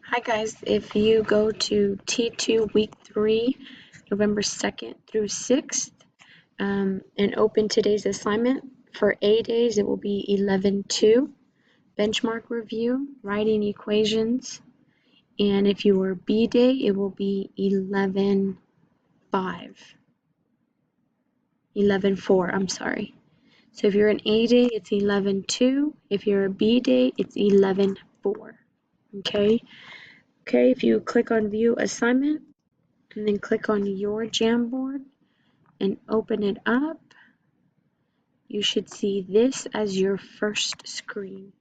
Hi guys, if you go to T2 week 3, November 2nd through 6th, and open today's assignment, for A days it will be 11.2, benchmark review, writing equations, and if you were B day it will be 11.5, 11.4, I'm sorry. So if you're an A day it's 11.2, if you're a B day it's 11.4, okay? Okay, if you click on view assignment and then click on your Jamboard and open it up, you should see this as your first screen.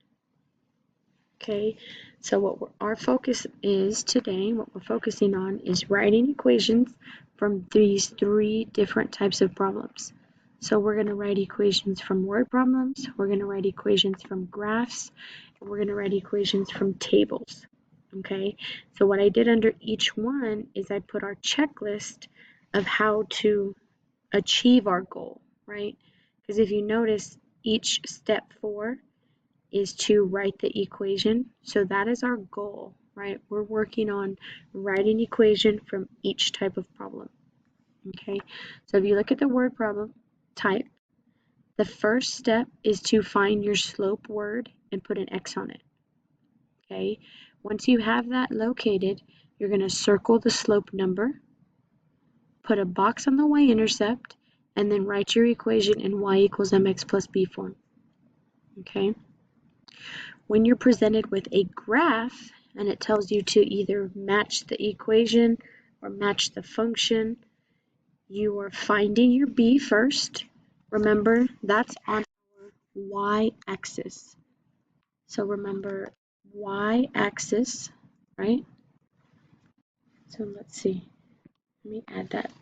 Okay, so our focus is today, what we're focusing on is writing equations from these three different types of problems. So we're going to write equations from word problems, we're going to write equations from graphs, and we're going to write equations from tables. Okay, so what I did under each one is I put our checklist of how to achieve our goal, right? Because if you notice, each step 4 is to write the equation. So that is our goal, right? We're working on writing equation from each type of problem. Okay, so if you look at the word problem type, the first step is to find your slope word and put an X on it. Okay, once you have that located, you're going to circle the slope number, put a box on the y-intercept, and then write your equation in y equals mx plus b form. Okay, when you're presented with a graph and it tells you to either match the equation or match the function, you are finding your b first. Remember, that's on our y-axis. So remember, y-axis, right? So let's see. Let me add that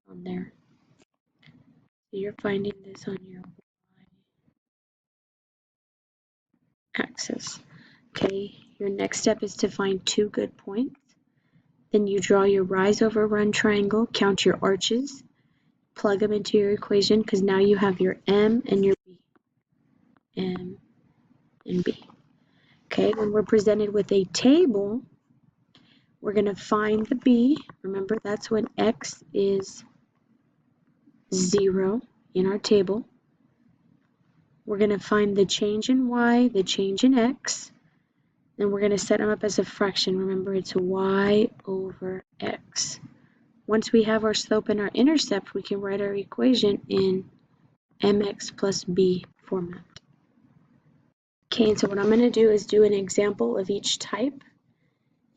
on there. So you're finding this on your y-axis. Okay, your next step is to find two good points. Then you draw your rise over run triangle, count your arches, plug them into your equation because now you have your M and your B. M and B. Okay, when we're presented with a table, we're going to find the B. Remember, that's when X is 0 in our table. We're going to find the change in Y, the change in X. Then we're going to set them up as a fraction. Remember, it's Y over X. Once we have our slope and our intercept, we can write our equation in mx plus b format. Okay, and so what I'm going to do is do an example of each type,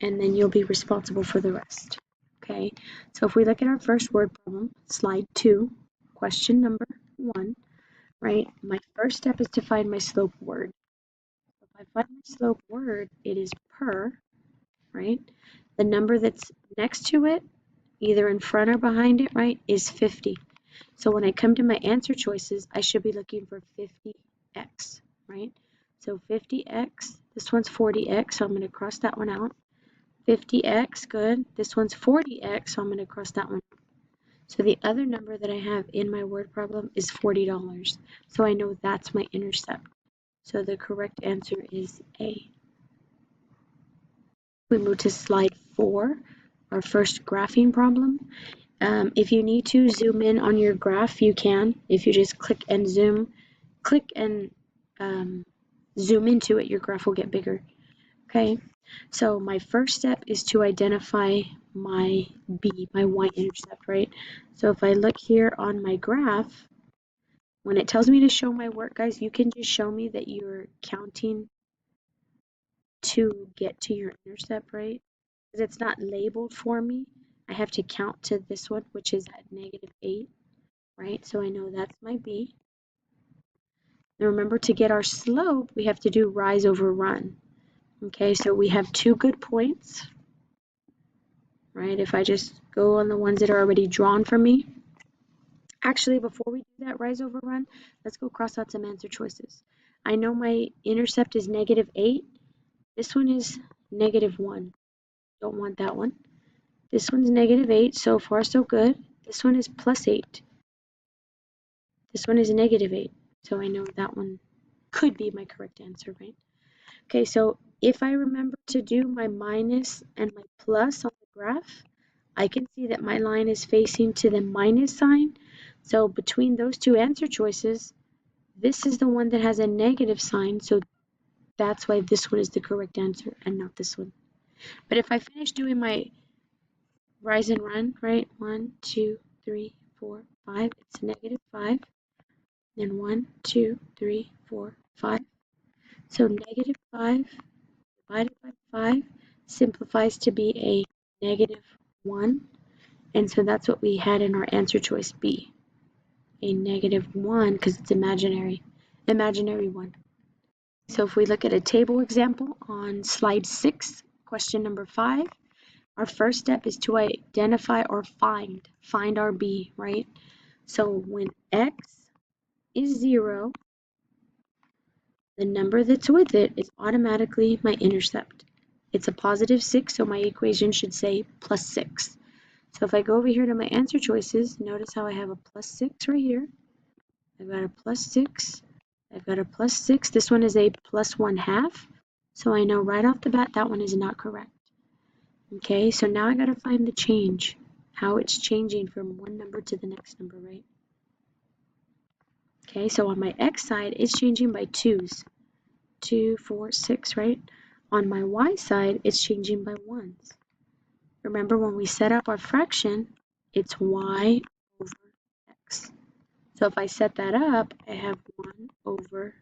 and then you'll be responsible for the rest. Okay, so if we look at our first word problem, slide 2, question number 1, right? My first step is to find my slope word. If I find my slope word, it is per, right? The number that's next to it, either in front or behind it, right, is 50. So when I come to my answer choices, I should be looking for 50x, right? So 50x, this one's 40x, so I'm going to cross that one out. 50x, good. This one's 40x, so I'm going to cross that one out. So the other number that I have in my word problem is $40. So I know that's my intercept. So the correct answer is A. We move to slide 4, our first graphing problem. If you need to zoom in on your graph, you can. If you just click and zoom into it, your graph will get bigger. Okay, so my first step is to identify my B, my y-intercept, right? So if I look here on my graph, when it tells me to show my work, guys, you can just show me that you're counting to get to your intercept, right? Because it's not labeled for me. I have to count to this one, which is at -8, right? So I know that's my B. Now remember, to get our slope, we have to do rise over run. Okay, so we have two good points, right? If I just go on the ones that are already drawn for me. Actually, before we do that rise over run, let's go cross out some answer choices. I know my intercept is -8. This one is -1. Don't want that one. This one's -8. So far, so good. This one is +8. This one is -8. So I know that one could be my correct answer, right? Okay, so if I remember to do my minus and my plus on the graph, I can see that my line is facing to the minus sign. So between those two answer choices, this is the one that has a negative sign. So that's why this one is the correct answer and not this one. But if I finish doing my rise and run, right? 1, 2, 3, 4, 5. It's negative 5. Then 1, 2, 3, 4, 5. So negative 5 divided by 5 simplifies to be a negative 1. And so that's what we had in our answer choice B. A negative 1 because it's imaginary. Imaginary 1. So if we look at a table example on slide 6, question number 5, our first step is to identify or find our B, right? So when x is 0, the number that's with it is automatically my intercept. It's a positive 6, so my equation should say plus 6. So if I go over here to my answer choices, notice how I have a plus 6 right here. I've got a plus 6. I've got a plus 6. This one is a plus 1/2. So I know right off the bat that one is not correct. Okay, so now I got to find the change, how it's changing from one number to the next number, right? Okay, so on my x side, it's changing by 2's. 2, 4, 6, right? On my y side, it's changing by 1's. Remember when we set up our fraction, it's y over x. So if I set that up, I have 1 over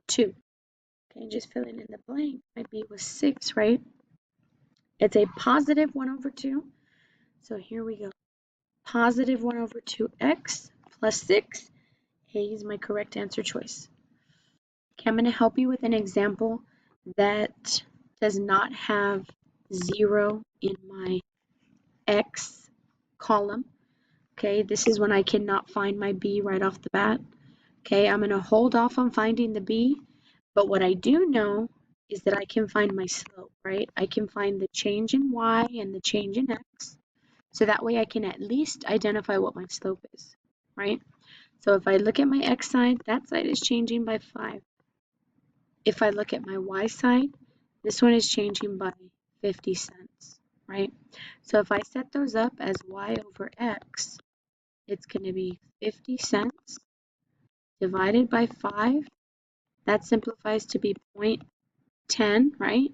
2. Okay, just filling in the blank. My b was 6, right? It's a positive 1 over 2. So here we go. Positive 1 over 2x plus 6. A is my correct answer choice. Okay, I'm going to help you with an example that does not have 0 in my x column. Okay, this is when I cannot find my b right off the bat. Okay, I'm going to hold off on finding the b, but what I do know is that I can find my slope, right? I can find the change in y and the change in x. So that way I can at least identify what my slope is, right? So if I look at my x side, that side is changing by 5. If I look at my y side, this one is changing by 50 cents, right? So if I set those up as y over x, it's going to be 50 cents divided by 5. That simplifies to be 0.10, right?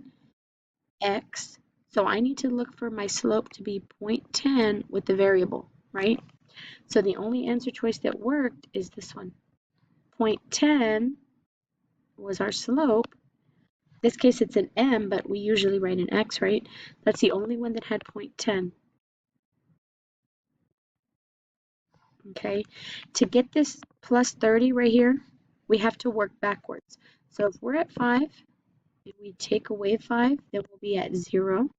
X. So I need to look for my slope to be 0.10 with the variable, right? So the only answer choice that worked is this one. 0.10 was our slope. In this case it's an m, but we usually write an x, right? That's the only one that had 0.10. Okay, to get this plus 30 right here, we have to work backwards. So if we're at 5 and we take away 5, then we'll be at 0.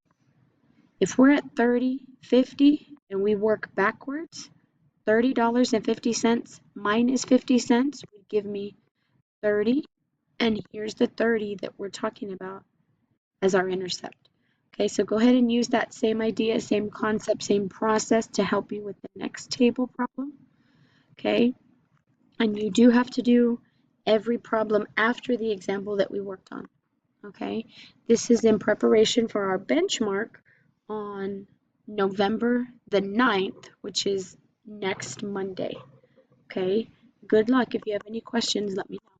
If we're at 30, 50, and we work backwards, $30.50 minus 50 cents would give me 30. And here's the 30 that we're talking about as our intercept. Okay, so go ahead and use that same idea, same concept, same process to help you with the next table problem. Okay, and you do have to do every problem after the example that we worked on. Okay, this is in preparation for our benchmark on November the 9th, which is next Monday. Okay, good luck. If you have any questions, let me know.